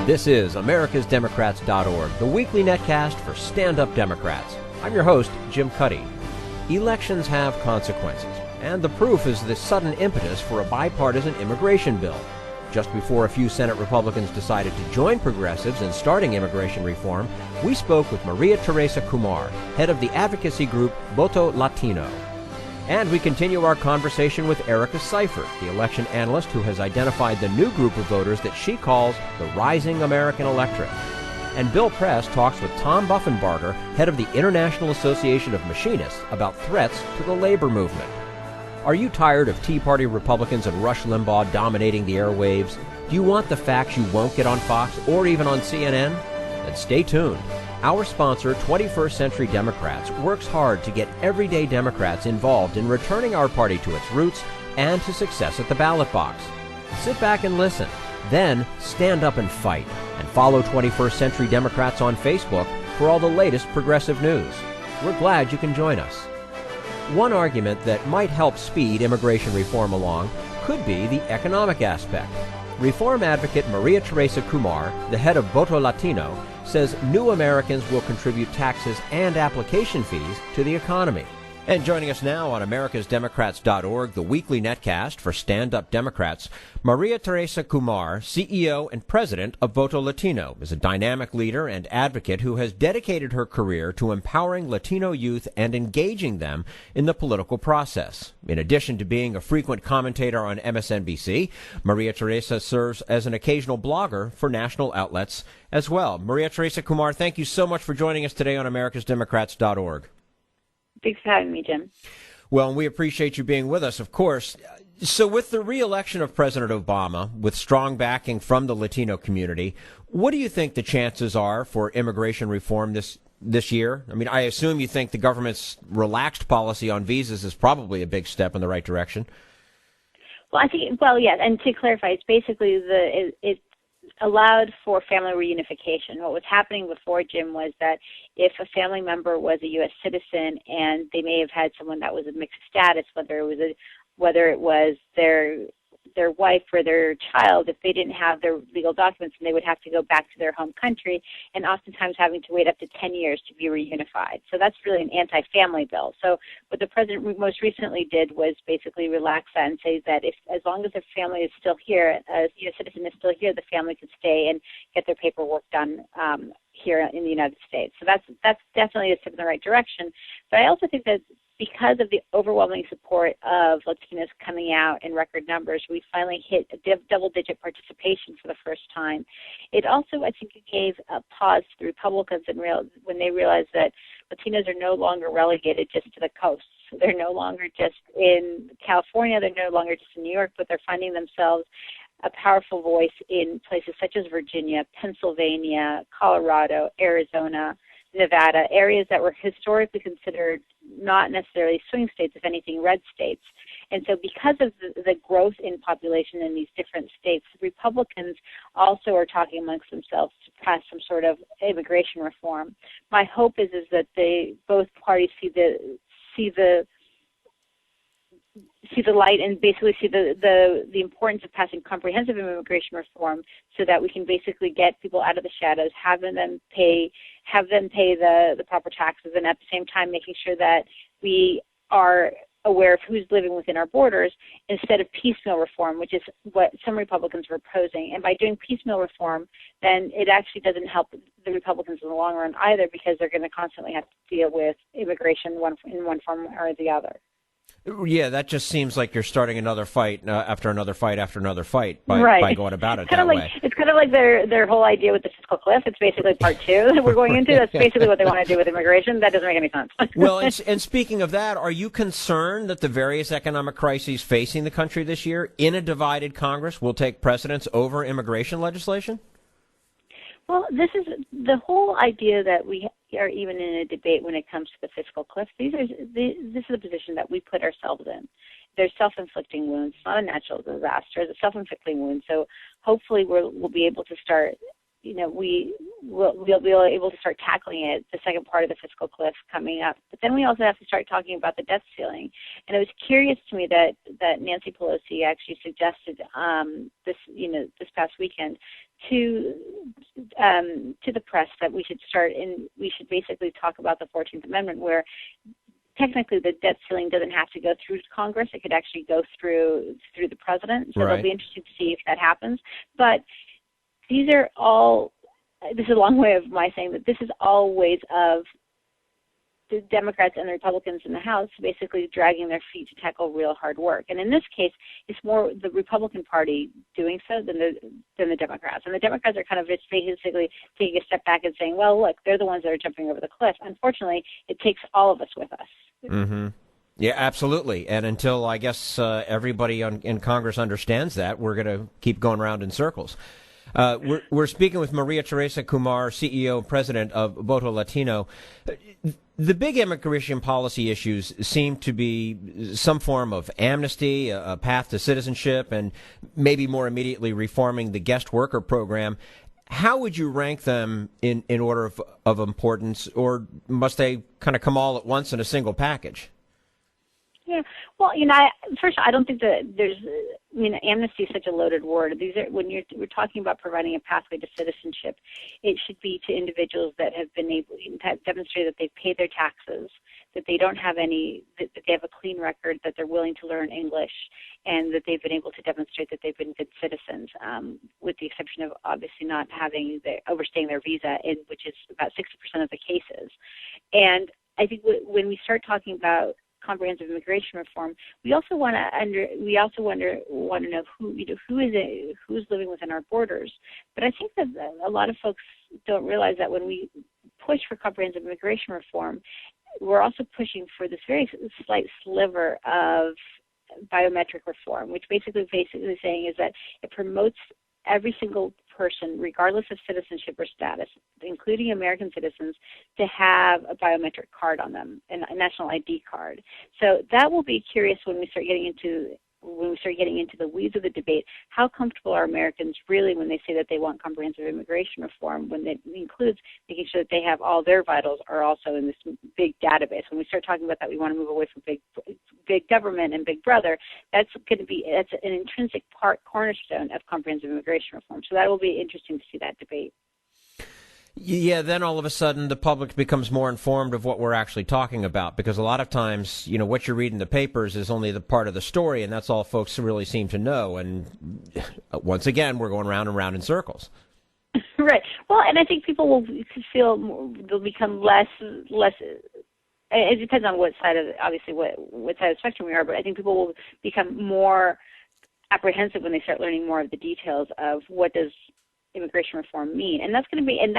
This is americasdemocrats.org, the weekly netcast for stand-up Democrats. I'm your host, Jim Cuddy. Elections have consequences, and the proof is the sudden impetus for a bipartisan immigration bill. Just before a few Senate Republicans decided to join progressives in starting immigration reform, we spoke with Maria Teresa Kumar, head of the advocacy group Voto Latino. And we continue our conversation with Erica Seifert, the election analyst who has identified the new group of voters that she calls the rising American electorate. And Bill Press talks with Tom Buffenbarger, head of the International Association of Machinists, about threats to the labor movement. Are you tired of Tea Party Republicans and Rush Limbaugh dominating the airwaves? Do you want the facts you won't get on Fox or even on CNN? Then stay tuned. Our sponsor, 21st Century Democrats, works hard to get everyday Democrats involved in returning our party to its roots and to success at the ballot box. Sit back and listen. Then stand up and fight. And follow 21st Century Democrats on Facebook for all the latest progressive news. We're glad you can join us. One argument that might help speed immigration reform along could be the economic aspect. Reform advocate Maria Teresa Kumar, the head of Voto Latino, says new Americans will contribute taxes and application fees to the economy. And joining us now on americasdemocrats.org, the weekly netcast for stand-up Democrats, Maria Teresa Kumar, CEO and president of Voto Latino, is a dynamic leader and advocate who has dedicated her career to empowering Latino youth and engaging them in the political process. In addition to being a frequent commentator on MSNBC, Maria Teresa serves as an occasional blogger for national outlets as well. Maria Teresa Kumar, thank you so much for joining us today on americasdemocrats.org. Thanks for having me, Jim. Well, we appreciate you being with us, of course. So with the re-election of President Obama, with strong backing from the Latino community, what do you think the chances are for immigration reform this year? I mean, I assume you think the government's relaxed policy on visas is probably a big step in the right direction. Well, yeah, and to clarify, it's basically it allowed for family reunification. What was happening before, Jim, was that if a family member was a U.S. citizen and they may have had someone that was a mixed status, whether it was their wife or their child, if they didn't have their legal documents, then they would have to go back to their home country, and oftentimes having to wait up to 10 years to be reunified. So that's really an anti-family bill. So what the president most recently did was basically relax that and say that as long as the family is still here, a U.S. citizen is still here, the family can stay and get their paperwork done here in the United States. So that's definitely a step in the right direction. But I also think that because of the overwhelming support of Latinos coming out in record numbers, we finally hit a double-digit participation for the first time. It also, I think, gave a pause to the Republicans when they realized that Latinos are no longer relegated just to the coast. They're no longer just in California, they're no longer just in New York, but they're finding themselves a powerful voice in places such as Virginia, Pennsylvania, Colorado, Arizona, Nevada, areas that were historically considered not necessarily swing states, if anything, red states. And so because of the growth in population in these different states, Republicans also are talking amongst themselves to pass some sort of immigration reform. My hope is that both parties see the light and basically see the importance of passing comprehensive immigration reform so that we can basically get people out of the shadows, have them pay the proper taxes, and at the same time making sure that we are aware of who's living within our borders instead of piecemeal reform, which is what some Republicans are opposing. And by doing piecemeal reform, then it actually doesn't help the Republicans in the long run either, because they're going to constantly have to deal with immigration in one form or the other. Yeah, that just seems like you're starting another fight after another fight after another fight by going about it that way. It's kind of like their whole idea with the fiscal cliff. It's basically part two that we're going into. That's basically what they want to do with immigration. That doesn't make any sense. Well, and speaking of that, are you concerned that the various economic crises facing the country this year in a divided Congress will take precedence over immigration legislation? Well, this is the whole idea that we are even in a debate when it comes to the fiscal cliff. This is a position that we put ourselves in. They're self-inflicting wounds. It's not a natural disaster. It's a self-inflicting wound. So hopefully we'll be able to start we'll be able to start tackling it, the second part of the fiscal cliff coming up. But then we also have to start talking about the debt ceiling. And it was curious to me that Nancy Pelosi actually suggested this past weekend to the press that we should basically talk about the 14th Amendment, where technically the debt ceiling doesn't have to go through Congress. It could actually go through the president. So it'll be interesting to see if that happens. But these are all, this is a long way of my saying that this is all ways of the Democrats and the Republicans in the House basically dragging their feet to tackle real hard work. And in this case, it's more the Republican Party doing so than the Democrats. And the Democrats are kind of just basically taking a step back and saying, well, look, they're the ones that are jumping over the cliff. Unfortunately, it takes all of us with us. Mm-hmm. Yeah, absolutely. And until, I guess, everybody in Congress understands that, we're going to keep going around in circles. We're speaking with Maria Teresa Kumar, CEO and president of Voto Latino. The big immigration policy issues seem to be some form of amnesty, a path to citizenship, and maybe more immediately reforming the guest worker program. How would you rank them in order of importance, or must they kind of come all at once in a single package? Yeah, well, first, I don't think that amnesty is such a loaded word. These are, when we're talking about providing a pathway to citizenship, it should be to individuals that have been able to demonstrate that they've paid their taxes, that they don't have that they have a clean record, that they're willing to learn English, and that they've been able to demonstrate that they've been good citizens, with the exception of obviously not having overstaying their visa, which is about 60% of the cases. And I think when we start talking about comprehensive immigration reform, we also want to know who's living within our borders. But I think that a lot of folks don't realize that when we push for comprehensive immigration reform, we're also pushing for this very slight sliver of biometric reform, which basically saying is that it promotes every single person, regardless of citizenship or status, including American citizens, to have a biometric card on them, a national ID card. So that will be curious when we start getting into the weeds of the debate. How comfortable are Americans really when they say that they want comprehensive immigration reform, when it includes making sure that they have all their vitals are also in this big database? When we start talking about that, we want to move away from big government and big brother. That's an intrinsic cornerstone of comprehensive immigration reform. So that will be interesting to see that debate. Yeah, then all of a sudden the public becomes more informed of what we're actually talking about, because a lot of times, what you read in the papers is only the part of the story, and that's all folks really seem to know. And once again, we're going round and round in circles. Right. Well, and I think people will they'll become less. It depends on what side of what side of the spectrum we are, but I think people will become more apprehensive when they start learning more of the details of what does immigration reform mean. And that's going to be, and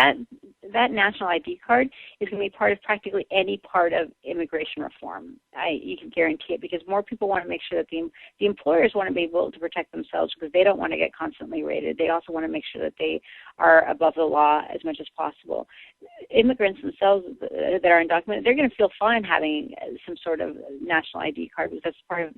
that national ID card is going to be part of practically any part of immigration reform. You can guarantee it, because more people want to make sure that the employers want to be able to protect themselves, because they don't want to get constantly raided. They also want to make sure that they are above the law as much as possible. Immigrants themselves that are undocumented, they're going to feel fine having some sort of national ID card, because that's part of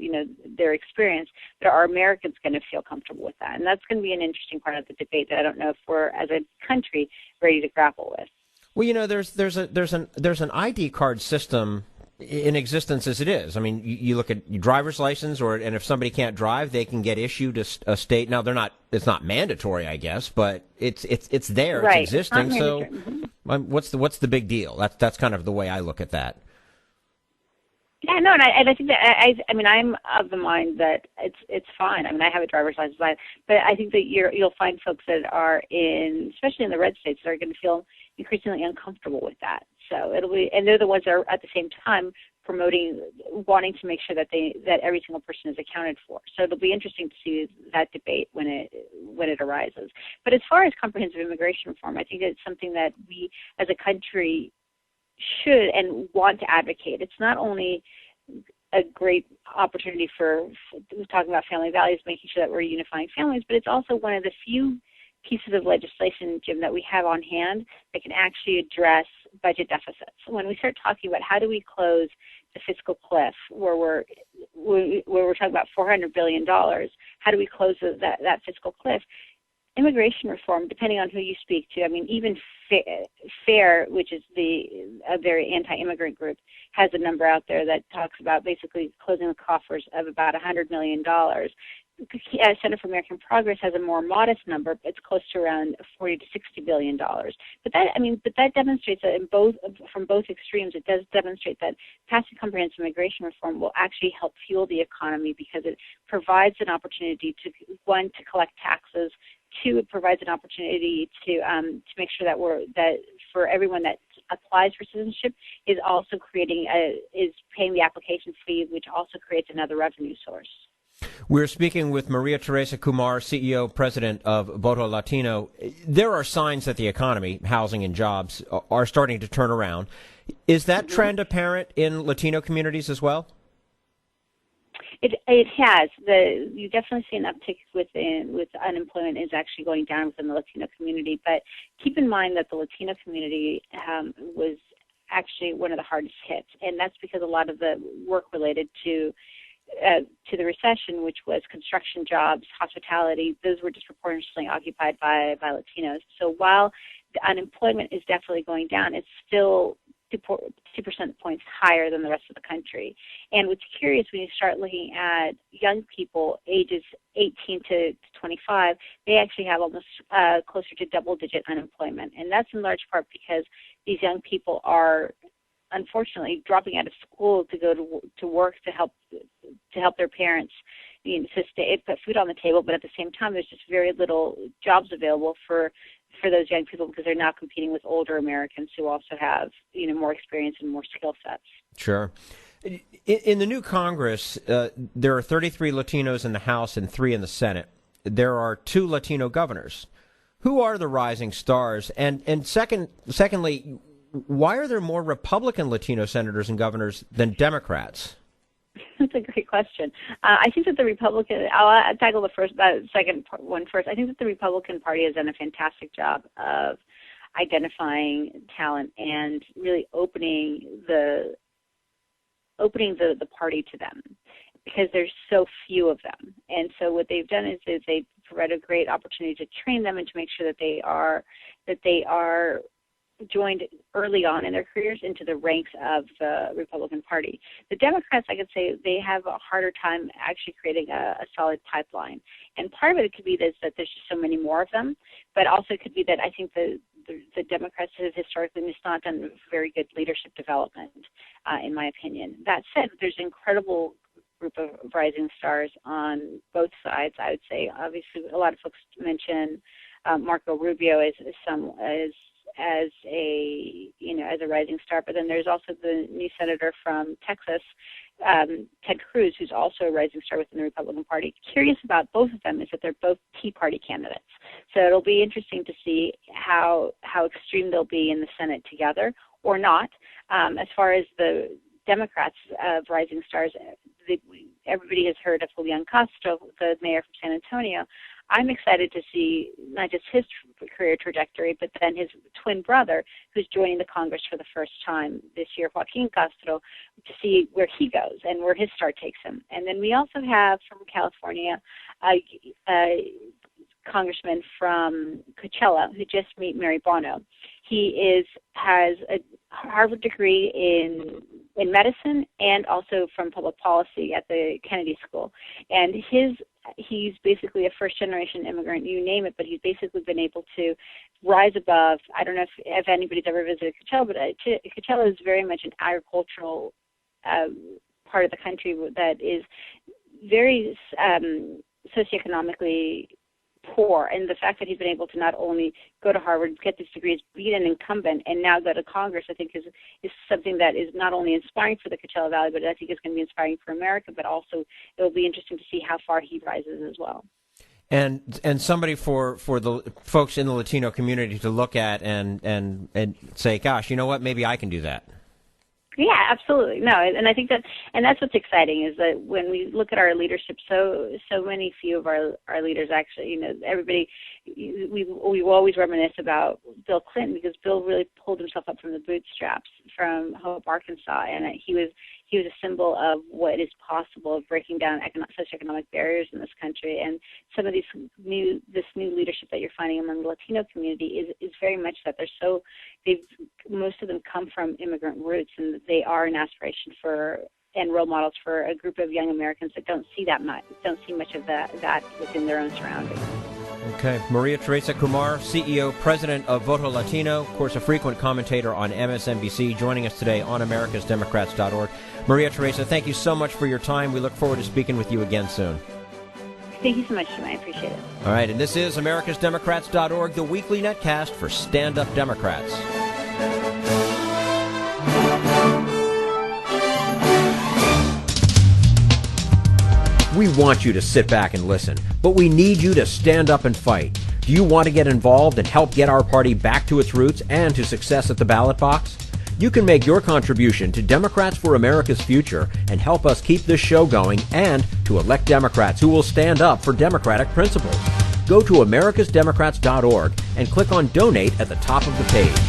their experience. But are Americans going to feel comfortable with that? And that's going to be an interesting part of the debate that I don't know if we're, as a country, ready to grapple with. Well, there's an ID card system in existence as it is. I mean, you look at your driver's license, and if somebody can't drive, they can get issued a state. Now, it's not mandatory, I guess, but it's there, right. It's existing. So, what's the big deal? That's kind of the way I look at that. Yeah, no, and I think that I'm of the mind that it's fine. I mean, I have a driver's license, but I think that you'll find folks that are especially in the red states, that are going to feel increasingly uncomfortable with that. So and they're the ones that are at the same time wanting to make sure that every single person is accounted for. So it'll be interesting to see that debate when it arises. But as far as comprehensive immigration reform, I think it's something that we as a country should and want to advocate. It's not only a great opportunity for talking about family values, making sure that we're unifying families, but it's also one of the few pieces of legislation, Jim, that we have on hand that can actually address budget deficits. When we start talking about how do we close the fiscal cliff, where we're talking about $400 billion, how do we close that fiscal cliff? immigration reform, depending on who you speak to, I mean, even FAIR, which is a very anti-immigrant group, has a number out there that talks about basically closing the coffers of about $100 million. Center for American Progress has a more modest number. It's close to around $40 to $60 billion. But that demonstrates that from both extremes, it does demonstrate that passing comprehensive immigration reform will actually help fuel the economy, because it provides an opportunity to collect taxes. Two, it provides an opportunity to make sure that for everyone that applies for citizenship is also is paying the application fee, which also creates another revenue source. We're speaking with Maria Teresa Kumar, CEO, president of Voto Latino. There are signs that the economy, housing and jobs, are starting to turn around. Is that trend apparent in Latino communities as well? It has. You definitely see an uptick with unemployment is actually going down within the Latino community. But keep in mind that the Latino community was actually one of the hardest hit, and that's because a lot of the work related to the recession, which was construction jobs, hospitality, those were disproportionately occupied by Latinos. So while the unemployment is definitely going down, it's still 2 percentage points higher than the rest of the country. And what's curious, when you start looking at young people ages 18 to 25, they actually have almost closer to double-digit unemployment. And that's in large part because these young people are unfortunately dropping out of school to go to work to help their parents, put food on the table. But at the same time, there's just very little jobs available for those young people, because they're now competing with older Americans who also have more experience and more skill sets. Sure. In the new Congress, there are 33 Latinos in the House and 3 in the Senate. There are 2 Latino governors. Who are the rising stars? And secondly, why are there more Republican Latino senators and governors than Democrats? That's a great question. I think that the Republican, I'll tackle the second one first. I think that the Republican Party has done a fantastic job of identifying talent and really opening the party to them, because there's so few of them. And so what they've done is they provide a great opportunity to train them and to make sure that they are joined early on in their careers into the ranks of the Republican Party. The Democrats, I could say, they have a harder time actually creating a solid pipeline. And part of it could be that there's just so many more of them, but also it could be that I think the Democrats have historically just not done very good leadership development, in my opinion. That said, there's an incredible group of rising stars on both sides, I would say. Obviously, a lot of folks mention Marco Rubio as a rising star, but then there's also the new senator from Texas, Ted Cruz, who's also a rising star within the Republican Party. Curious about both of them is that they're both Tea Party candidates, so it'll be interesting to see how extreme they'll be in the Senate together or not. As far as the Democrats rising stars, everybody has heard of Julian Castro, the mayor from San Antonio. I'm excited to see not just his career trajectory, but then his twin brother, who's joining the Congress for the first time this year, Joaquin Castro, to see where he goes and where his star takes him. And then we also have from California a congressman from Coachella who just met Mary Bono. He has a Harvard degree in medicine and also from public policy at the Kennedy School. And he's basically a first-generation immigrant, you name it, but he's basically been able to rise above. I don't know if anybody's ever visited Coachella, but Coachella is very much an agricultural part of the country that is very socioeconomically poor, and the fact that he's been able to not only go to Harvard, get these degrees, be an incumbent, and now go to Congress, I think is something that is not only inspiring for the Coachella Valley, but I think it's going to be inspiring for America, but also it will be interesting to see how far he rises as well. And somebody for the folks in the Latino community to look at and say, gosh, you know what, maybe I can do that. Yeah, absolutely. No, and I think that's what's exciting is that when we look at our leadership, so many few of our leaders actually, everybody, we always reminisce about Bill Clinton because Bill really pulled himself up from the bootstraps from Hope, Arkansas, and he was a symbol of what is possible of breaking down socioeconomic barriers in this country. And some of this new leadership that you're finding among the Latino community is very much that. Most of them come from immigrant roots, and they are an aspiration for and role models for a group of young Americans that don't see much of that within their own surroundings. Okay. Maria Teresa Kumar, CEO, President of Voto Latino, of course, a frequent commentator on MSNBC, joining us today on americasdemocrats.org. Maria Teresa, thank you so much for your time. We look forward to speaking with you again soon. Thank you so much, Jim. I appreciate it. All right, and this is americasdemocrats.org, the weekly netcast for stand-up Democrats. We want you to sit back and listen, but we need you to stand up and fight. Do you want to get involved and help get our party back to its roots and to success at the ballot box? You can make your contribution to Democrats for America's Future and help us keep this show going and to elect Democrats who will stand up for democratic principles. Go to americasdemocrats.org and click on Donate at the top of the page.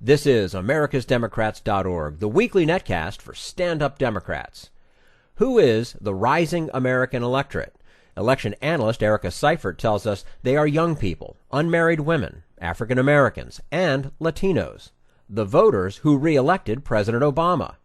This is americasdemocrats.org, the weekly netcast for stand-up Democrats. Who is the rising American electorate? Election analyst Erica Seifert tells us they are young people, unmarried women, African Americans, and Latinos, the voters who re-elected President Obama.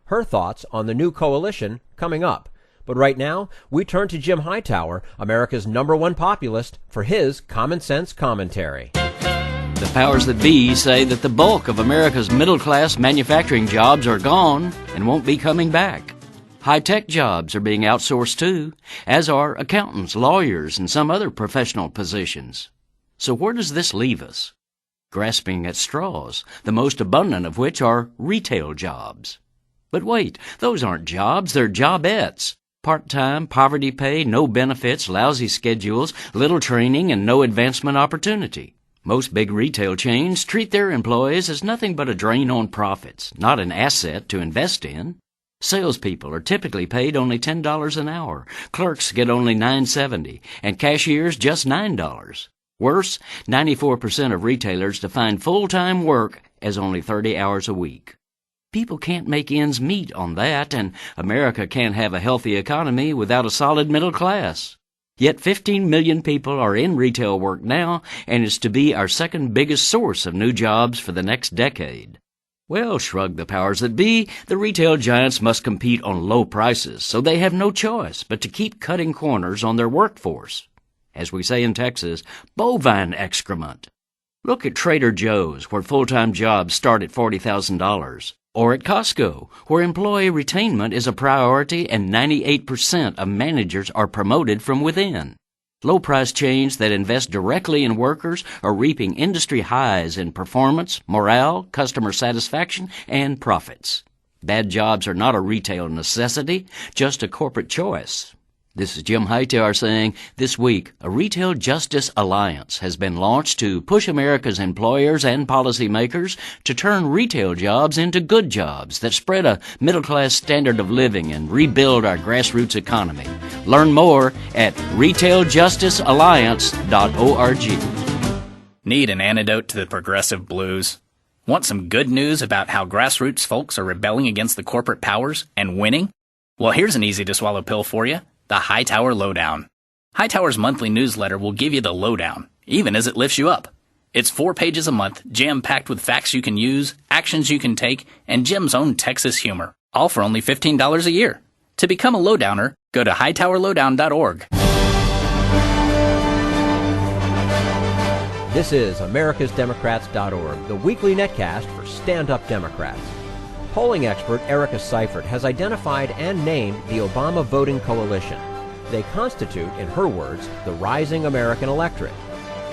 Her thoughts on the new coalition coming up. But right now, we turn to Jim Hightower, America's #1 populist, for his common sense commentary. The powers that be say that the bulk of America's middle-class manufacturing jobs are gone and won't be coming back. High-tech jobs are being outsourced too, as are accountants, lawyers, and some other professional positions. So where does this leave us? Grasping at straws, the most abundant of which are retail jobs. But wait, those aren't jobs, they're jobettes. Part-time, poverty pay, no benefits, lousy schedules, little training, and no advancement opportunity. Most big retail chains treat their employees as nothing but a drain on profits, not an asset to invest in. Salespeople are typically paid only $10 an hour, clerks get only $9.70, and cashiers just $9. Worse, 94% of retailers define full-time work as only 30 hours a week. People can't make ends meet on that, and America can't have a healthy economy without a solid middle class. Yet 15 million people are in retail work now, and is to be our second biggest source of new jobs for the next decade. Well, shrug the powers that be, the retail giants must compete on low prices, so they have no choice but to keep cutting corners on their workforce. As we say in Texas, bovine excrement. Look at Trader Joe's, where full-time jobs start at $40,000. Or at Costco, where employee retainment is a priority and 98% of managers are promoted from within. Low-price chains that invest directly in workers are reaping industry highs in performance, morale, customer satisfaction, and profits. Bad jobs are not a retail necessity, just a corporate choice. This is Jim Hightower saying, this week, a Retail Justice Alliance has been launched to push America's employers and policymakers to turn retail jobs into good jobs that spread a middle-class standard of living and rebuild our grassroots economy. Learn more at retailjusticealliance.org. Need an antidote to the progressive blues? Want some good news about how grassroots folks are rebelling against the corporate powers and winning? Well, here's an easy-to-swallow pill for you. The Hightower Lowdown. Hightower's monthly newsletter will give you the lowdown, even as it lifts you up. It's 4 pages a month, jam-packed with facts you can use, actions you can take, and Jim's own Texas humor, all for only $15 a year. To become a lowdowner, go to hightowerlowdown.org. This is americasdemocrats.org, the weekly netcast for stand-up Democrats. Polling expert Erica Seifert has identified and named the Obama voting coalition. They constitute, in her words, the rising American electorate.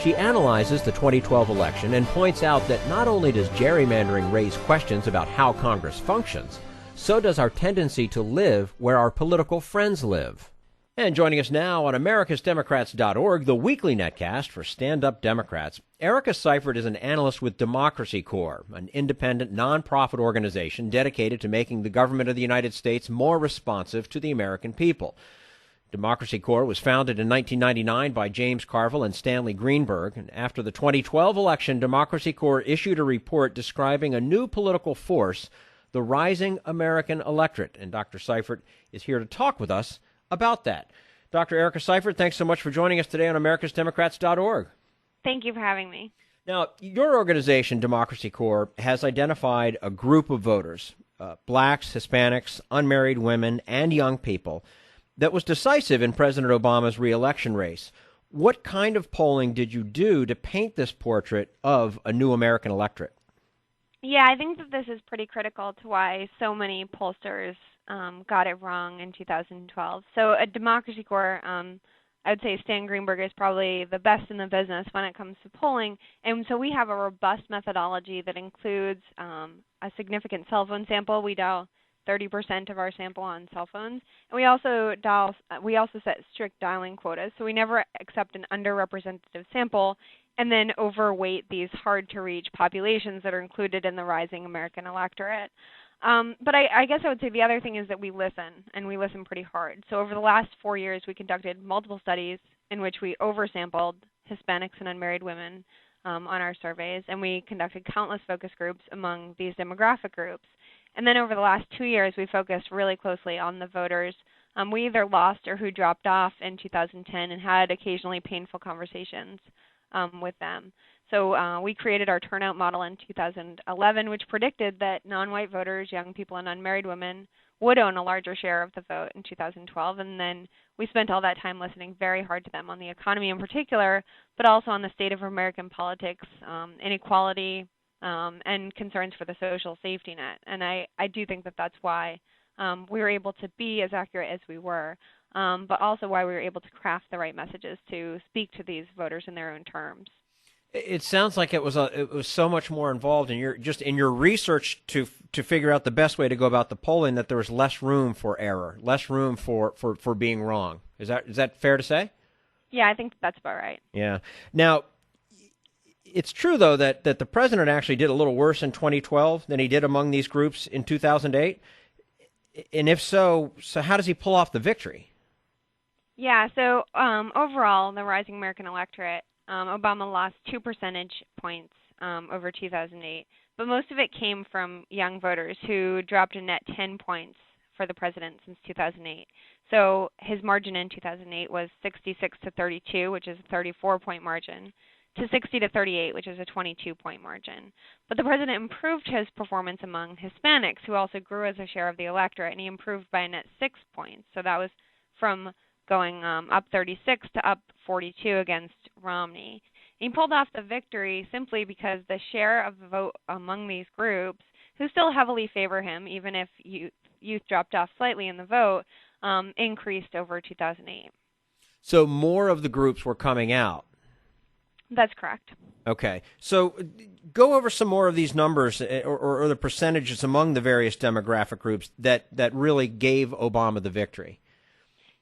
She analyzes the 2012 election and points out that not only does gerrymandering raise questions about how Congress functions, so does our tendency to live where our political friends live. And joining us now on americasdemocrats.org, the weekly netcast for stand-up Democrats, Erica Seifert is an analyst with Democracy Corps, an independent, nonprofit organization dedicated to making the government of the United States more responsive to the American people. Democracy Corps was founded in 1999 by James Carville and Stanley Greenberg. And after the 2012 election, Democracy Corps issued a report describing a new political force, the rising American electorate. And Dr. Seifert is here to talk with us about that. Dr. Erica Seifert, thanks so much for joining us today on americasdemocrats.org. Thank you for having me. Now, your organization, Democracy Corps, has identified a group of voters, blacks, Hispanics, unmarried women, and young people, that was decisive in President Obama's re-election race. What kind of polling did you do to paint this portrait of a new American electorate? Yeah, I think that this is pretty critical to why so many pollsters got it wrong in 2012. So at Democracy Corps, I would say Stan Greenberg is probably the best in the business when it comes to polling. And so we have a robust methodology that includes a significant cell phone sample. We dial 30% of our sample on cell phones. And we also set strict dialing quotas. So we never accept an underrepresentative sample and then overweight these hard-to-reach populations that are included in the rising American electorate. But I guess I would say the other thing is that we listen, and we listen pretty hard. So over the last 4 years, we conducted multiple studies in which we oversampled Hispanics and unmarried women on our surveys, and we conducted countless focus groups among these demographic groups. And then over the last 2 years, we focused really closely on the voters we either lost or who dropped off in 2010 and had occasionally painful conversations with them. So we created our turnout model in 2011, which predicted that non-white voters, young people, and unmarried women would own a larger share of the vote in 2012. And then we spent all that time listening very hard to them on the economy in particular, but also on the state of American politics, inequality, and concerns for the social safety net. And I do think that that's why we were able to be as accurate as we were, but also why we were able to craft the right messages to speak to these voters in their own terms. It sounds like it was so much more involved in your research to figure out the best way to go about the polling, that there was less room for error, less room for being wrong. Is that fair to say? Yeah, I think that's about right. Yeah. Now, it's true though that the president actually did a little worse in 2012 than he did among these groups in 2008. And if so how does he pull off the victory? Yeah. So overall, the rising American electorate, Obama lost 2 percentage points over 2008, but most of it came from young voters who dropped a net 10 points for the president since 2008. So his margin in 2008 was 66 to 32, which is a 34-point margin, to 60 to 38, which is a 22-point margin. But the president improved his performance among Hispanics, who also grew as a share of the electorate, and he improved by a net 6 points. So that was from going up 36 to up 42 against Romney. And he pulled off the victory simply because the share of the vote among these groups, who still heavily favor him, even if youth dropped off slightly in the vote, increased over 2008. So more of the groups were coming out. That's correct. Okay. So go over some more of these numbers or the percentages among the various demographic groups that really gave Obama the victory.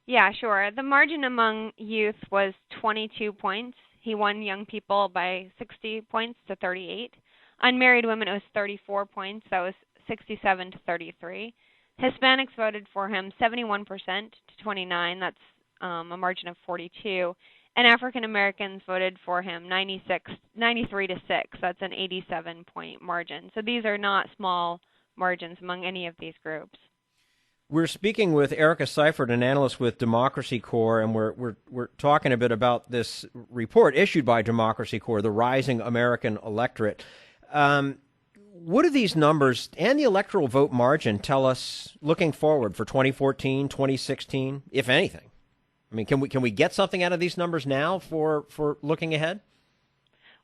Yeah, sure. The margin among youth was 22 points. He won young people by 60 points to 38. Unmarried women, it was 34 points. That was 67 to 33. Hispanics voted for him 71% to 29. That's a margin of 42. And African Americans voted for him 93 to 6. That's an 87-point margin. So these are not small margins among any of these groups. We're speaking with Erica Seifert, an analyst with Democracy Corps, and we're talking a bit about this report issued by Democracy Corps, the rising American electorate. What do these numbers and the electoral vote margin tell us looking forward for 2014, 2016, if anything? I mean, can we get something out of these numbers now for looking ahead?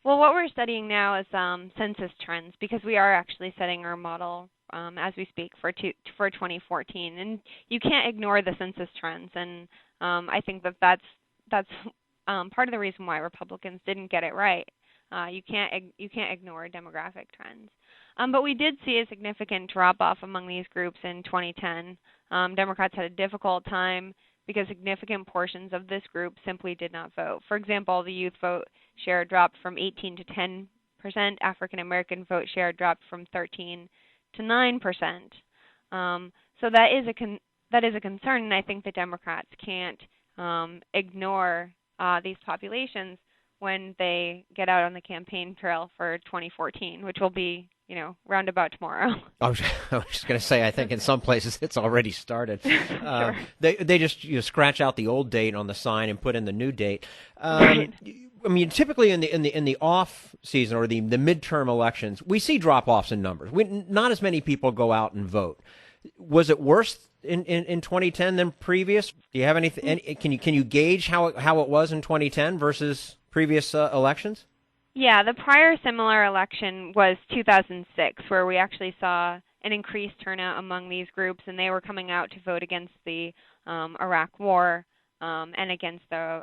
Well, what we're studying now is census trends, because we are actually setting our model as we speak for 2014, and you can't ignore the census trends. And I think that's part of the reason why Republicans didn't get it right. You can't ignore demographic trends. But we did see a significant drop-off among these groups in 2010. Democrats had a difficult time because significant portions of this group simply did not vote. For example, the youth vote share dropped from 18 to 10%. African American vote share dropped from 13 to 9%. So that is a concern, and I think the Democrats can't ignore these populations when they get out on the campaign trail for 2014, which will be, round about tomorrow. I was just going to say, I think in some places it's already started. Sure. They just scratch out the old date on the sign and put in the new date. Right. I mean, typically in the off season or the midterm elections, we see drop-offs in numbers. Not as many people go out and vote. Was it worse in 2010 than previous? Do you have anything? Can you gauge how it was in 2010 versus previous elections? Yeah, the prior similar election was 2006, where we actually saw an increased turnout among these groups, and they were coming out to vote against the Iraq War and against the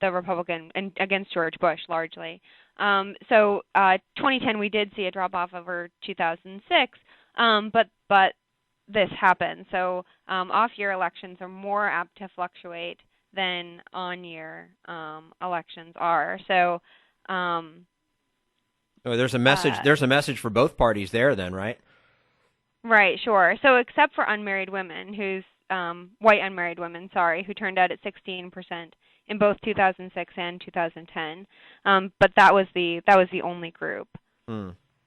Republican and against George Bush largely. So 2010 we did see a drop off over 2006, but this happened. So off-year elections are more apt to fluctuate than on-year elections are. So there's a message. There's a message for both parties there, then, right? Right, sure. So except for unmarried women, white unmarried women, who turned out at 16% in both 2006 and 2010. But that was the only group.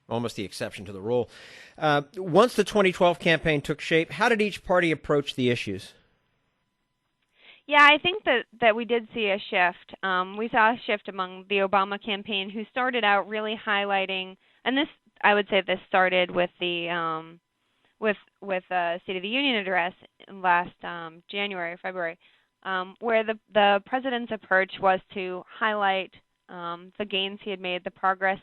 Almost the exception to the rule. Once the 2012 campaign took shape, how did each party approach the issues? Yeah, I think that we did see a shift. We saw a shift among the Obama campaign, who started out really highlighting, and this, I would say, this started with the State of the Union address last February, where the president's approach was to highlight the gains he had made, the progress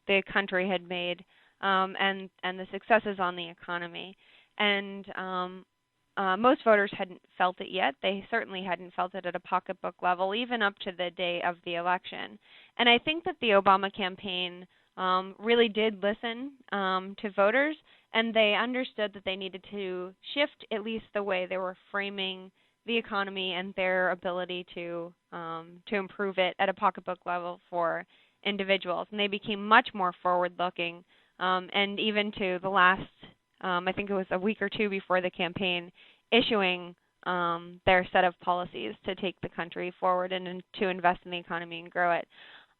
the country had made, and the successes on the economy. And most voters hadn't felt it yet. They certainly hadn't felt it at a pocketbook level, even up to the day of the election. And I think that the Obama campaign really did listen to voters, and they understood that they needed to shift at least the way they were framing the economy and their ability to improve it at a pocketbook level for individuals. And they became much more forward-looking, and even to the last, I think it was a week or two before the campaign, issuing their set of policies to take the country forward and to invest in the economy and grow it.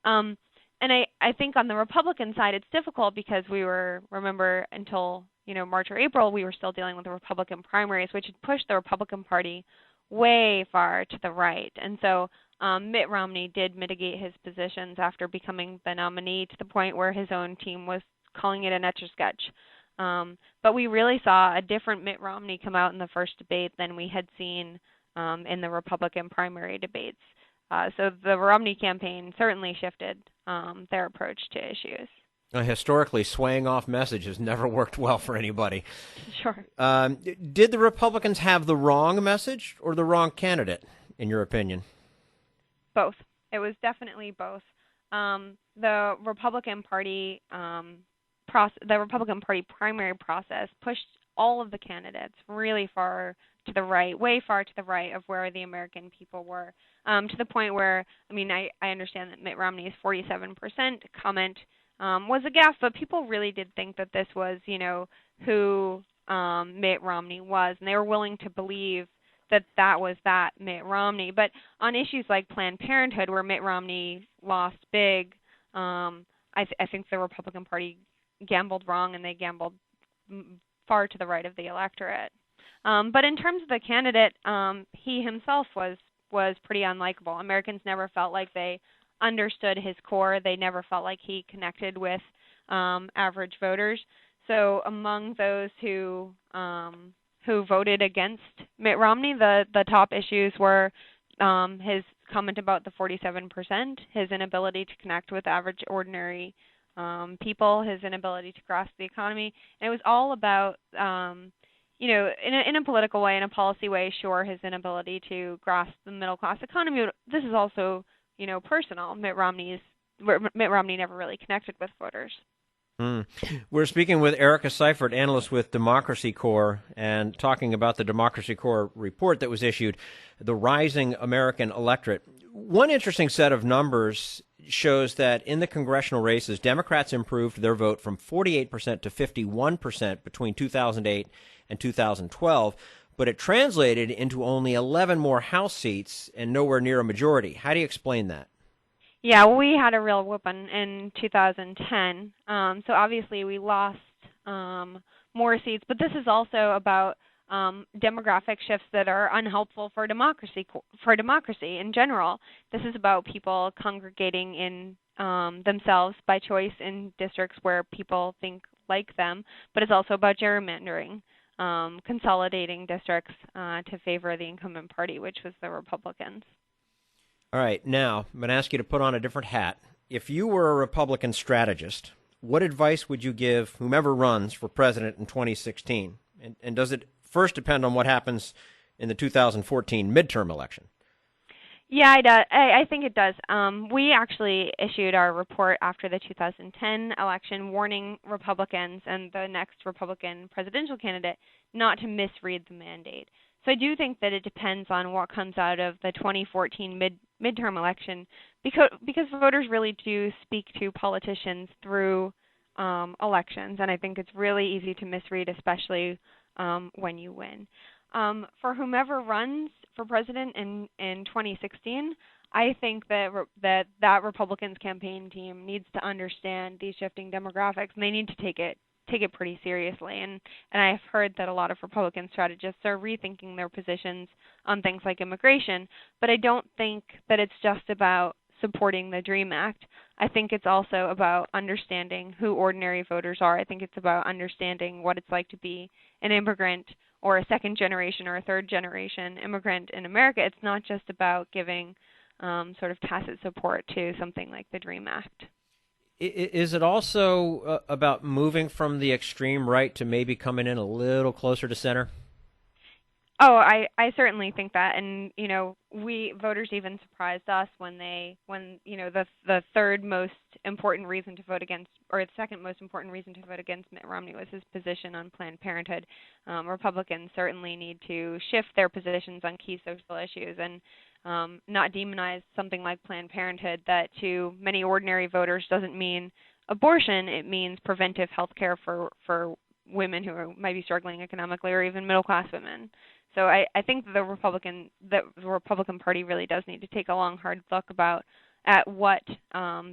And I think on the Republican side, it's difficult because remember, until March or April, we were still dealing with the Republican primaries, which had pushed the Republican Party way far to the right. And so Mitt Romney did mitigate his positions after becoming the nominee to the point where his own team was calling it an etch-a-sketch. But we really saw a different Mitt Romney come out in the first debate than we had seen in the Republican primary debates. So the Romney campaign certainly shifted their approach to issues. Historically, swaying off messages never worked well for anybody. Sure. Did the Republicans have the wrong message or the wrong candidate, in your opinion? Both. It was definitely both. The Republican Party primary process pushed all of the candidates really far to the right, way far to the right of where the American people were, to the point where, I understand that Mitt Romney's 47% comment was a gaffe, but people really did think that this was, who Mitt Romney was, and they were willing to believe that was that Mitt Romney. But on issues like Planned Parenthood, where Mitt Romney lost big, I think the Republican Party gambled wrong, and they gambled far to the right of the electorate. But in terms of the candidate, he himself was pretty unlikable. Americans never felt like they understood his core. They never felt like he connected with average voters. So among those who voted against Mitt Romney, the top issues were his comment about the 47%, his inability to connect with average, ordinary people, his inability to grasp the economy. And it was all about, in a political way, in a policy way, sure, his inability to grasp the middle-class economy. But this is also, personal. Mitt Romney never really connected with voters. We're speaking with Erica Seifert, analyst with Democracy Corps, and talking about the Democracy Corps report that was issued, The Rising American Electorate. One interesting set of numbers shows that in the congressional races, Democrats improved their vote from 48% to 51% between 2008 and 2012. but it translated into only 11 more House seats and nowhere near a majority. How do you explain that? Yeah, we had a real whooping in 2010. So obviously we lost more seats, but this is also about demographic shifts that are unhelpful for democracy in general. This is about people congregating in themselves by choice in districts where people think like them, but it's also about gerrymandering, consolidating districts to favor the incumbent party, which was the Republicans. All right, now I'm going to ask you to put on a different hat. If you were a Republican strategist, what advice would you give whomever runs for president in 2016? And does it first depend on what happens in the 2014 midterm election? Yeah, I think it does. We actually issued our report after the 2010 election warning Republicans and the next Republican presidential candidate not to misread the mandate. So I do think that it depends on what comes out of the 2014 midterm election because voters really do speak to politicians through elections, and I think it's really easy to misread, especially when you win. For whomever runs for president in 2016, I think that Republicans campaign team needs to understand these shifting demographics, and they need to take it pretty seriously. And I've heard that a lot of Republican strategists are rethinking their positions on things like immigration, but I don't think that it's just about supporting the DREAM Act. I think it's also about understanding who ordinary voters are. I think it's about understanding what it's like to be an immigrant or a second generation or a third generation immigrant in America. It's not just about giving sort of tacit support to something like the DREAM Act. Is it also about moving from the extreme right to maybe coming in a little closer to center? Oh, I certainly think that, and we voters even surprised us when the third most important reason to vote against, or the second most important reason to vote against Mitt Romney was his position on Planned Parenthood. Republicans certainly need to shift their positions on key social issues and not demonize something like Planned Parenthood that to many ordinary voters doesn't mean abortion. It means preventive health care for women who might be struggling economically or even middle-class women. So I think the Republican Party really does need to take a long, hard look at what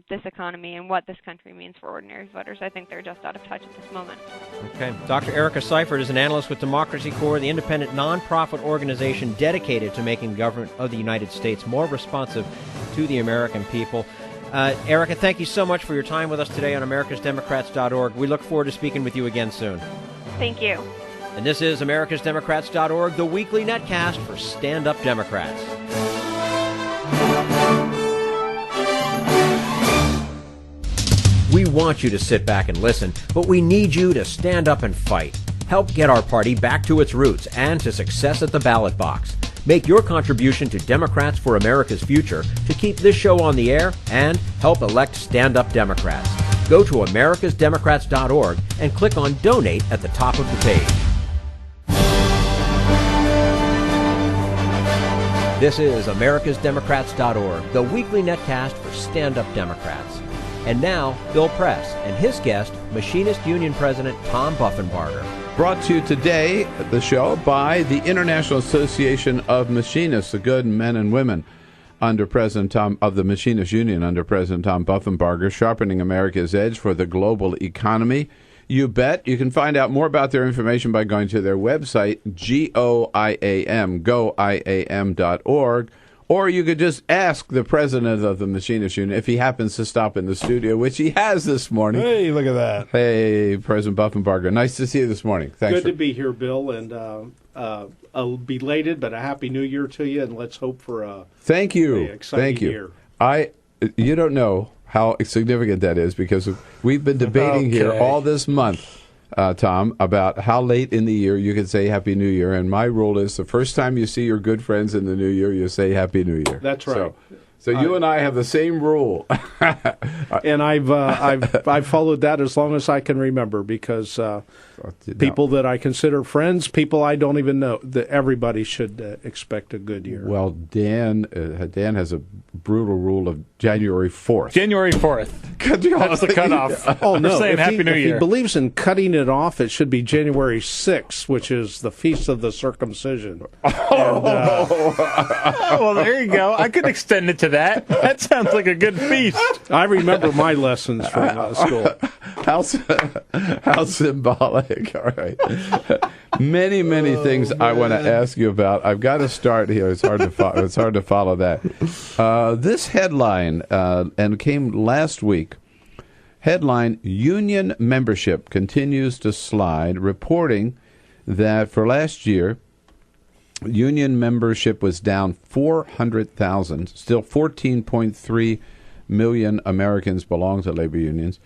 this economy and what this country means for ordinary voters. I think they're just out of touch at this moment. Okay. Dr. Erica Seifert is an analyst with Democracy Corps, the independent nonprofit organization dedicated to making the government of the United States more responsive to the American people. Erica, thank you so much for your time with us today on americasdemocrats.org. We look forward to speaking with you again soon. Thank you. And this is americasdemocrats.org, the weekly netcast for stand-up Democrats. We want you to sit back and listen, but we need you to stand up and fight. Help get our party back to its roots and to success at the ballot box. Make your contribution to Democrats for America's Future to keep this show on the air and help elect stand-up Democrats. Go to americasdemocrats.org and click on Donate at the top of the page. This is americasdemocrats.org, the weekly netcast for stand-up Democrats. And now, Bill Press and his guest, Machinist Union President Tom Buffenbarger. Brought to you today, the show, by the International Association of Machinists, the good men and women under President Tom of the Machinist Union under President Tom Buffenbarger, sharpening America's edge for the global economy. You bet. You can find out more about their information by going to their website, goiam.org, or you could just ask the president of the Machinist Union if he happens to stop in the studio, which he has this morning. Hey, look at that. Hey, President Buffenbarger. Nice to see you this morning. Thanks. Good to be here, Bill, and a belated but a Happy New Year to you, and let's hope for a Thank you. Exciting year. You don't know how significant that is because we've been debating here all this month, Tom, about how late in the year you can say Happy New Year. And my rule is the first time you see your good friends in the new year, you say Happy New Year. That's right. So you and I have the same rule. And I've followed that as long as I can remember because People that I consider friends, people I don't even know. That everybody should expect a good year. Well, Dan has a brutal rule of January 4th. January 4th. That's the cutoff. Oh, no. Saying Happy New Year. If he believes in cutting it off, it should be January 6th, which is the Feast of the Circumcision. Well, there you go. I could extend it to that. That sounds like a good feast. I remember my lessons from school. How symbolic. All right. Many things I want to ask you about. I've got to start here. It's hard to follow that. This headline, and came last week. Headline, Union membership continues to slide, reporting that for last year, union membership was down 400,000. Still 14.3 million Americans belong to labor unions,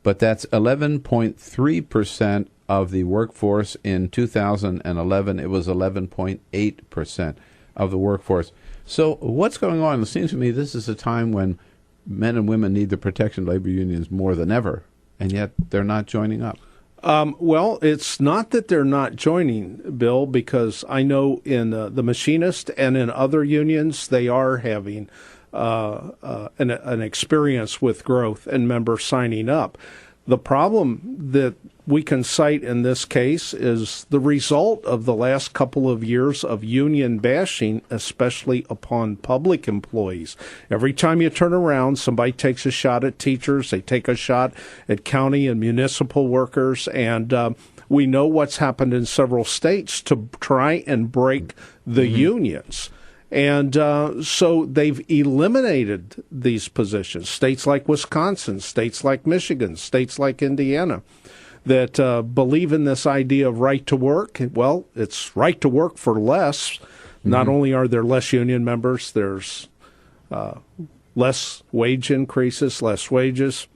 but that's 11.3% of the workforce. In 2011, it was 11.8% of the workforce. So what's going on? It seems to me this is a time when men and women need the protection of labor unions more than ever, and yet they're not joining up. Well, it's not that they're not joining, Bill, because I know in the machinist and in other unions, they are having an experience with growth and members signing up. The problem that we can cite in this case is the result of the last couple of years of union bashing, especially upon public employees. Every time you turn around, somebody takes a shot at teachers, they take a shot at county and municipal workers, and we know what's happened in several states to try and break the unions. And so they've eliminated these positions. States like Wisconsin, states like Michigan, states like Indiana that believe in this idea of right to work. Well, it's right to work for less. Not only are there less union members, there's less wage increases, less wages,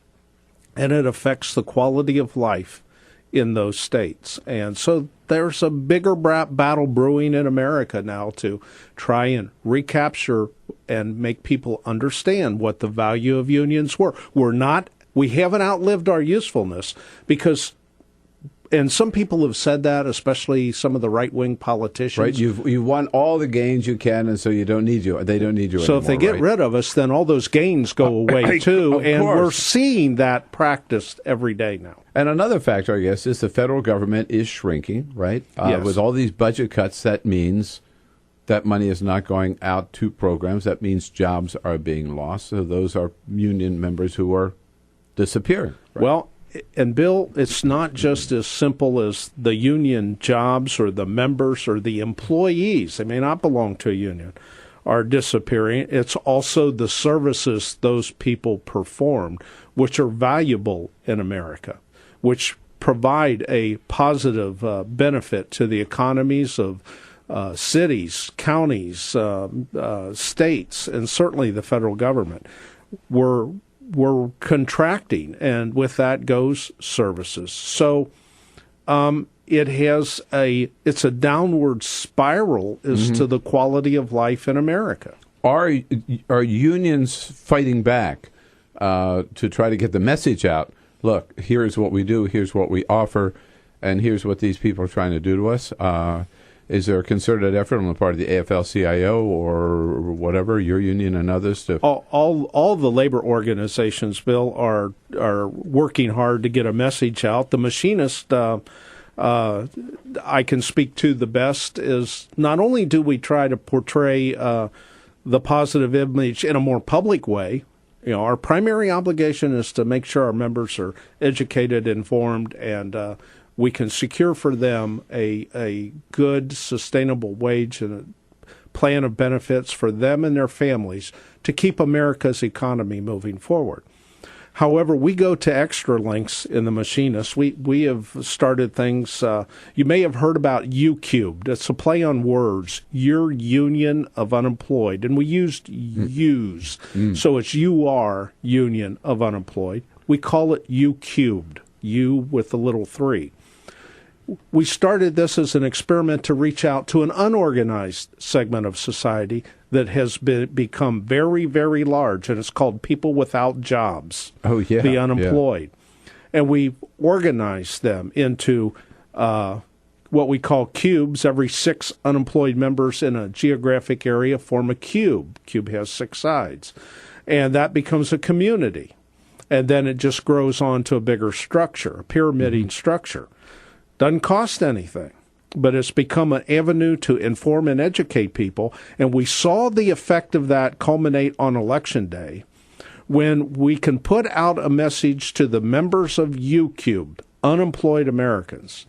and it affects the quality of life in those states. And so there's a bigger battle brewing in America now to try and recapture and make people understand what the value of unions were. We haven't outlived our usefulness because, and some people have said that, especially some of the right-wing politicians. Right, you won all the gains you can, and so you don't need you. They don't need you so anymore. If they get rid of us, then all those gains go away too, and we're seeing that practiced every day now. And another factor, I guess, is the federal government is shrinking, right? Yes. With all these budget cuts, that means that money is not going out to programs. That means jobs are being lost. So those are union members who are disappearing. Right? Well, and Bill, it's not just as simple as the union jobs or the members or the employees. They may not belong to a union are disappearing. It's also the services those people performed, which are valuable in America, which provide a positive benefit to the economies of cities, counties, states, and certainly the federal government. We're contracting, and with that goes services. So it's a downward spiral as to the quality of life in America. Are unions fighting back to try to get the message out? Look, here's what we do, here's what we offer, and here's what these people are trying to do to us. Is there a concerted effort on the part of the AFL-CIO or whatever, your union and others? All the labor organizations, Bill, are working hard to get a message out. The machinist I can speak to the best is not only do we try to portray the positive image in a more public way. Our primary obligation is to make sure our members are educated, informed, and we can secure for them a good, sustainable wage and a plan of benefits for them and their families to keep America's economy moving forward. However, we go to extra lengths in the Machinists. We have started things. You may have heard about U Cubed. It's a play on words. Your Union of Unemployed. And we used U's. So it's UR, Union of Unemployed. We call it U Cubed. U with the little 3. We started this as an experiment to reach out to an unorganized segment of society that has become very, very large, and it's called people without jobs, the unemployed. And we organized them into what we call cubes. Every 6 unemployed members in a geographic area form a cube. Cube has 6 sides. And that becomes a community. And then it just grows on to a bigger structure, a pyramiding structure. Doesn't cost anything, but it's become an avenue to inform and educate people. And we saw the effect of that culminate on Election Day, when we can put out a message to the members of UCube, unemployed Americans,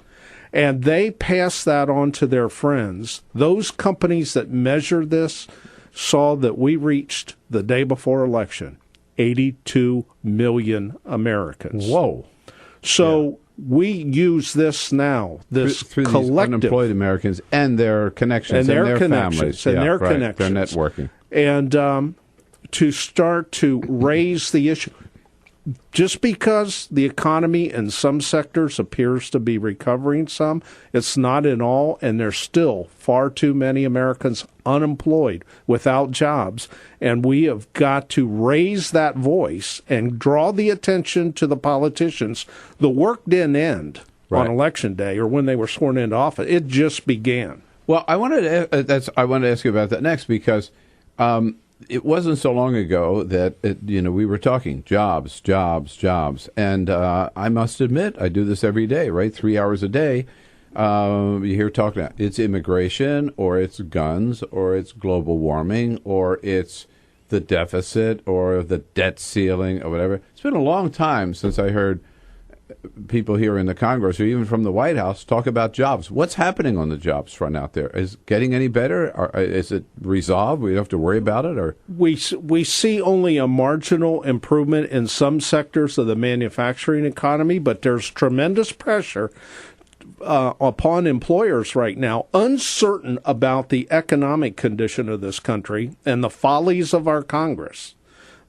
and they pass that on to their friends. Those companies that measured this saw that we reached, the day before election, 82 million Americans. Whoa. So we use this now, this through collective. These unemployed Americans and their connections and their families. And their right, connections. Their networking. And to start to raise the issue. Just because the economy in some sectors appears to be recovering some, it's not in all, and there's still far too many Americans unemployed, without jobs. And we have got to raise that voice and draw the attention to the politicians. The work didn't end on Election Day or when they were sworn into office. It just began. Well, I wanted to ask you about that next, because it wasn't so long ago that we were talking jobs, and I must admit I do this every day, right? 3 hours a day. You hear talking. It's immigration, or it's guns, or it's global warming, or it's the deficit, or the debt ceiling, or whatever. It's been a long time since I heard people here in the Congress, or even from the White House, talk about jobs. What's happening on the jobs front out there? Is it getting any better? Or is it resolved? We don't have to worry about it? Or we see only a marginal improvement in some sectors of the manufacturing economy, but there's tremendous pressure upon employers right now, uncertain about the economic condition of this country and the follies of our Congress,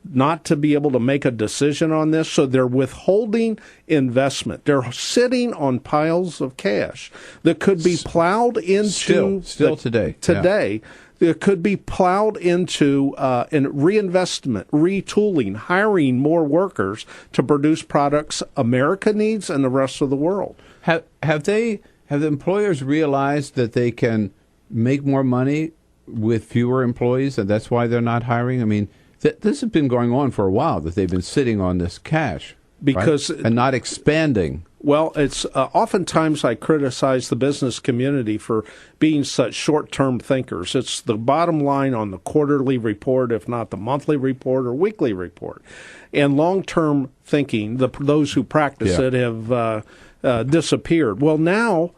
not to be able to make a decision on this, so they're withholding investment. They're sitting on piles of cash that could be plowed into still today. It could be plowed into reinvestment, retooling, hiring more workers to produce products America needs and the rest of the world. Have the employers realized that they can make more money with fewer employees, and that's why they're not hiring? I mean, this has been going on for a while, that they've been sitting on this cash and not expanding. Well, it's oftentimes I criticize the business community for being such short-term thinkers. It's the bottom line on the quarterly report, if not the monthly report or weekly report. And long-term thinking, those who practice it have disappeared. Well, now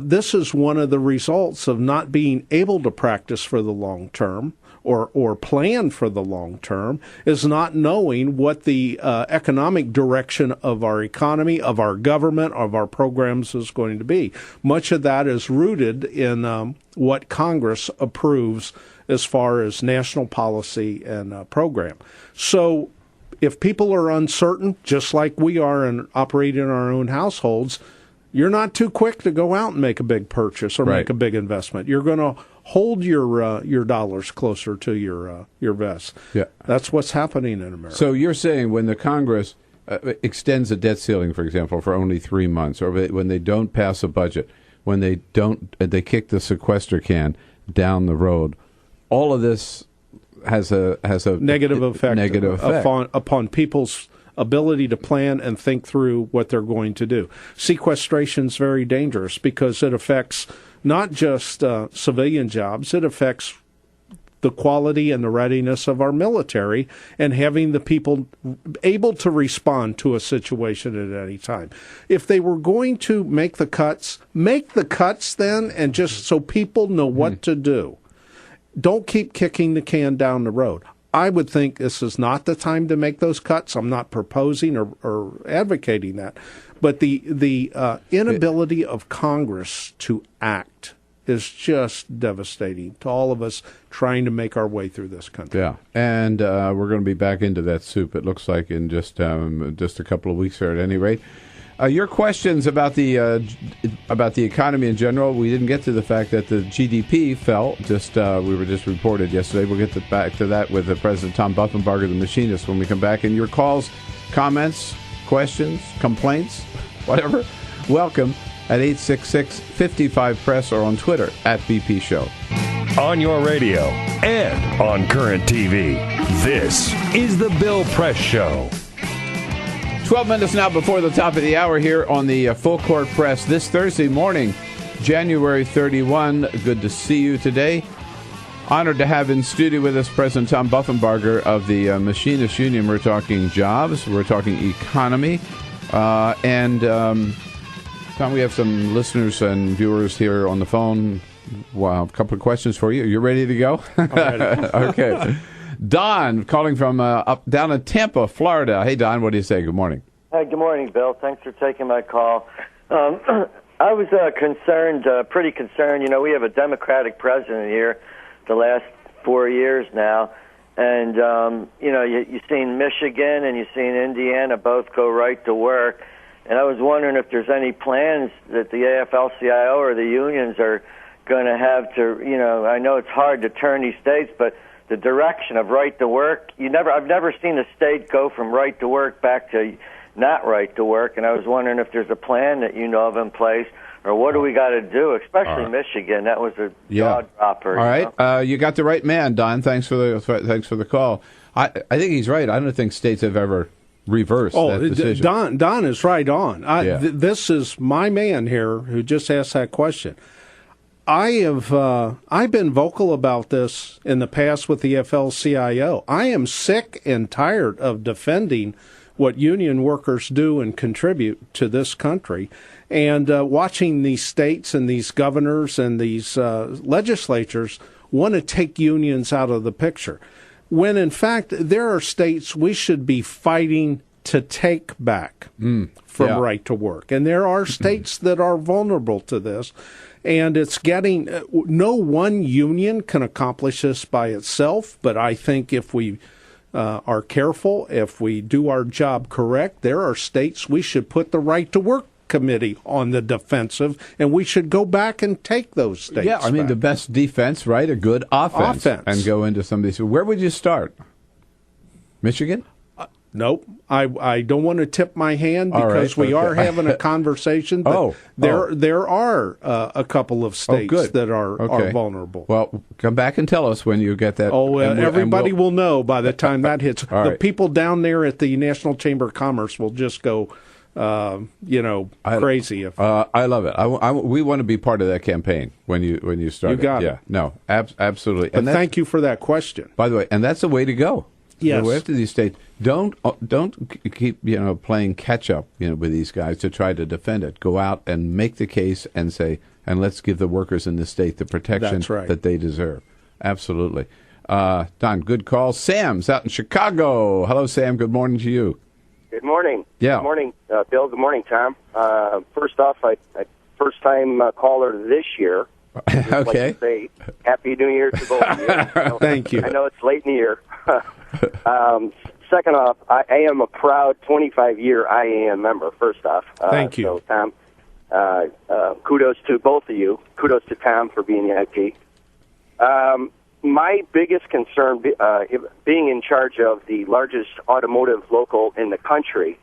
this is one of the results of not being able to practice for the long term, or plan for the long term, is not knowing what the economic direction of our economy, of our government, of our programs is going to be. Much of that is rooted in what Congress approves as far as national policy and program. So if people are uncertain, just like we are and operate in our own households, you're not too quick to go out and make a big purchase or make a big investment. You're going to hold your dollars closer to your vest. Yeah, that's what's happening in America. So you're saying when the Congress extends a debt ceiling, for example, for only 3 months, or when they don't pass a budget, when they kick the sequester can down the road, all of this has a negative effect upon people's ability to plan and think through what they're going to do. Sequestration is very dangerous because it affects not just civilian jobs, it affects the quality and the readiness of our military and having the people able to respond to a situation at any time. If they were going to make the cuts then, and just so people know what to do. Don't keep kicking the can down the road. I would think this is not the time to make those cuts. I'm not proposing or advocating that. But the inability of Congress to act is just devastating to all of us trying to make our way through this country. Yeah, and we're going to be back into that soup, it looks like, in just a couple of weeks here at any rate. Your questions about the economy in general. We didn't get to the fact that the GDP fell. We were just reported yesterday. We'll get back to that with President Tom Buffenbarger, the machinist, when we come back. And your calls, comments, questions, complaints, whatever, welcome. at 866-55-PRESS or on Twitter at BP Show. On your radio and on current TV, this is the Bill Press Show. 12 minutes now before the top of the hour here on the Full Court Press this Thursday morning, January 31. Good to see you today. Honored to have in studio with us President Tom Buffenbarger of the Machinists Union. We're talking jobs, we're talking economy, and Tom, we have some listeners and viewers here on the phone. Wow, a couple of questions for you. You ready to go? I'm ready. Okay. Don, calling from up down in Tampa, Florida. Hey, Don, what do you say? Good morning. Hey, good morning, Bill. Thanks for taking my call. I was pretty concerned. You know, we have a Democratic president here the last 4 years now. And, you know, you've seen Michigan and you've seen Indiana both go right to work. And I was wondering if there's any plans that the AFL-CIO or the unions are going to have to, you know, I know it's hard to turn these states, but the direction of right to work, I've never seen a state go from right to work back to not right to work. And I was wondering if there's a plan that you know of in place, or what do we got to do, especially Michigan? That was a jaw dropper. All right, you got the right man, Don. Thanks for the call. I think he's right. I don't think states have ever reversed that decision. Don is right on. This is my man here who just asked that question. I've been vocal about this in the past with the AFL-CIO. I am sick and tired of defending what union workers do and contribute to this country, and watching these states and these governors and these legislatures want to take unions out of the picture, when in fact there are states we should be fighting to take back from right to work. And there are states that are vulnerable to this. And it's getting, no one union can accomplish this by itself, but I think if we are careful, if we do our job correct, there are states we should put the right to work committee on the defensive, and we should go back and take those states. Yeah, I mean, the best defense, right? A good offense. And go into some of these. Where would you start? Michigan? Nope. I don't want to tip my hand because we are having a conversation. But there are a couple of states that are vulnerable. Well, come back and tell us when you get that. Everybody will know by the time that hits. The people down there at the National Chamber of Commerce will just go, crazy. I love it. We want to be part of that campaign when you start. You got it. Yeah. No, absolutely. But thank you for that question. By the way, and that's the way to go. Yes. Go after these states. Don't keep playing catch up with these guys to try to defend it. Go out and make the case and say, and let's give the workers in the state the protection that they deserve. Absolutely. Don, good call. Sam's out in Chicago. Hello, Sam. Good morning to you. Good morning. Yeah. Good morning, Bill. Good morning, Tom. First off, I first time caller this year. Okay. Like to say Happy New Year to both of you. Thank you. I know it's late in the year. Second off, I am a proud 25-year IAM member, first off. Thank you. So, Tom, kudos to both of you. Kudos to Tom for being the IP. My biggest concern, being in charge of the largest automotive local in the country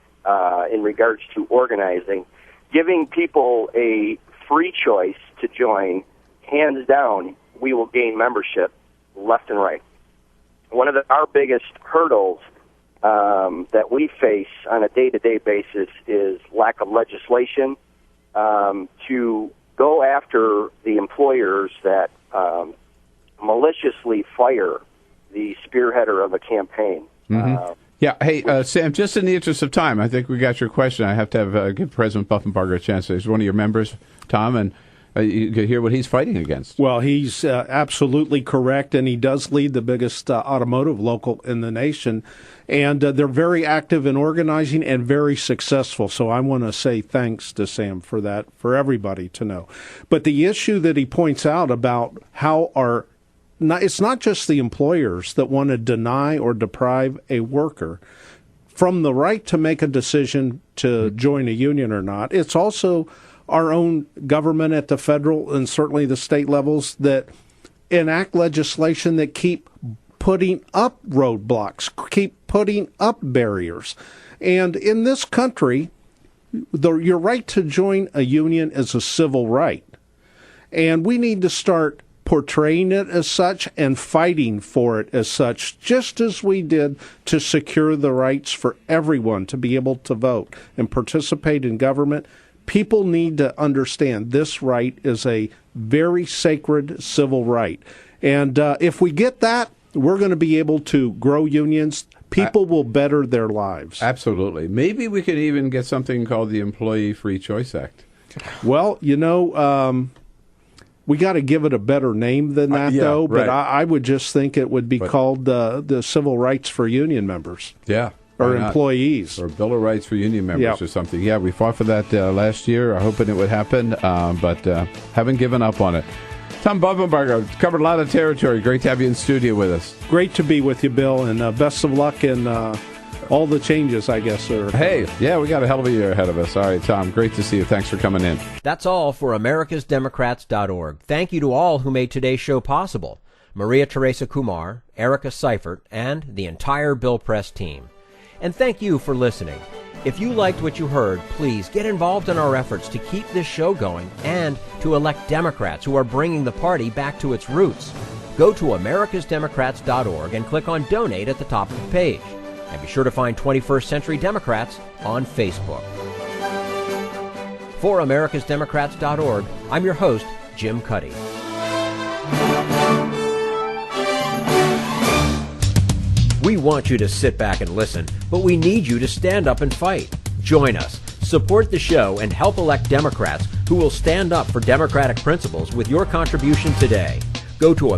in regards to organizing, giving people a free choice to join, hands down, we will gain membership left and right. One of our biggest hurdles that we face on a day-to-day basis is lack of legislation to go after the employers that maliciously fire the spearheader of a campaign. Mm-hmm. Hey, Sam, just in the interest of time, I think we got your question. I have to give President Buffenbarger a chance. He's one of your members, Tom, and you can hear what he's fighting against. Well, he's absolutely correct, and he does lead the biggest automotive local in the nation. And they're very active in organizing and very successful. So I want to say thanks to Sam for that, for everybody to know. But the issue that he points out about how it's not just the employers that want to deny or deprive a worker from the right to make a decision to join a union or not. It's also our own government at the federal and certainly the state levels that enact legislation that keep putting up roadblocks, keep putting up barriers. And in this country, your right to join a union is a civil right. And we need to start portraying it as such and fighting for it as such, just as we did to secure the rights for everyone to be able to vote and participate in government. People need to understand this right is a very sacred civil right. And if we get that, we're going to be able to grow unions. People will better their lives. Absolutely. Maybe we could even get something called the Employee Free Choice Act. Well, we got to give it a better name than that, though. But I would just think it would be called the Civil Rights for Union Members. Yeah. Or employees. Or Bill of Rights for Union Members or something. Yeah, we fought for that last year, hoping it would happen, but haven't given up on it. Tom Buffenbarger, covered a lot of territory. Great to have you in studio with us. Great to be with you, Bill, and best of luck in all the changes, I guess. Hey, yeah, we got a hell of a year ahead of us. All right, Tom, great to see you. Thanks for coming in. That's all for americasdemocrats.org. Thank you to all who made today's show possible. Maria Teresa Kumar, Erica Seifert, and the entire Bill Press team. And thank you for listening. If you liked what you heard, please get involved in our efforts to keep this show going and to elect Democrats who are bringing the party back to its roots. Go to americasdemocrats.org and click on Donate at the top of the page. And be sure to find 21st Century Democrats on Facebook. For americasdemocrats.org, I'm your host, Jim Cuddy. We want you to sit back and listen, but we need you to stand up and fight. Join us, support the show, and help elect Democrats who will stand up for democratic principles with your contribution today. Go to